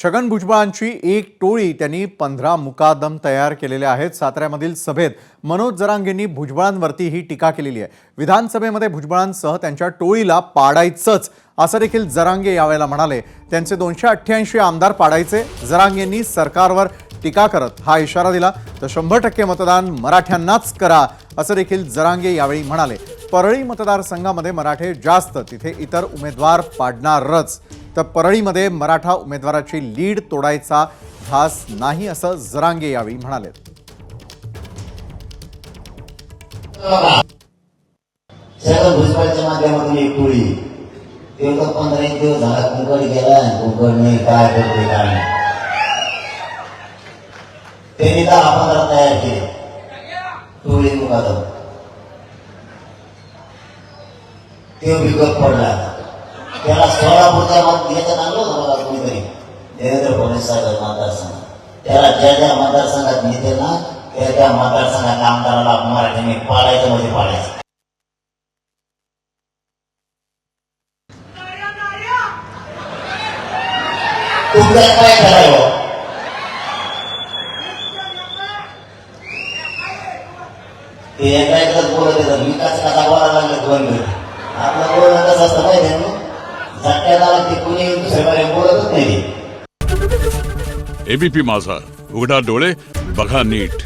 छगन भुजबळांची एक टोळी त्यांनी 15 मुकादम तयार केलेले आहेत। साताऱ्यामधील सभेत मनोज जरांगेंनी भुजबळांवरती ही टीका केलेली आहे। विधानसभेमध्ये भुजबळांसह त्यांच्या टोळीला पाडायचंच असं देखील जरांगे यावेळेला म्हणाले। त्यांचे 288 आमदार पाडायचे। जरांगेंनी सरकारवर टीका करत हा इशारा दिला तर 100% मतदान मराठ्यांनाच करा असं देखील जरांगे यावेळी म्हणाले। परळी मतदारसंघामध्ये मराठे जास्त, तिथे इतर उमेदवार पाडणारच, तर परळीमध्ये मराठा उमेदवाराची लीड तोडायचा घास नाही असं जरांगे यावेळी म्हणाले। छगन भुजबळांच्या माध्यमातून एक टोळी ते 15 दिवस झाला कुंकड गेला, कुंकडने काय करते काय नाही, त्यांनी 10-15 तयार केले टोळी मुकादम। ते विकत पडला, त्याला सोलापूरचा मत घ्यायचं आणलं होतं बघा कोणीतरी, देवेंद्र फडणवीस साहेब मतदारसंघ, त्याला ज्या ज्या मतदारसंघात नेते ना त्या मतदारसंघात आमदाराला मराठीने पाडायचं म्हणजे पाडायचं। तुमचं काय करावं? ते एकाच बोलत येतात, विकास कसा बोलायला लागले दोन मिनिट, आपलं बोलणं कसं असतं माहिती आहे ना, झटक्यात आला ते कुणी दुसऱ्याकडे बोलतच नाही। एबीपी माझा, उघडा डोळे बघा नीट।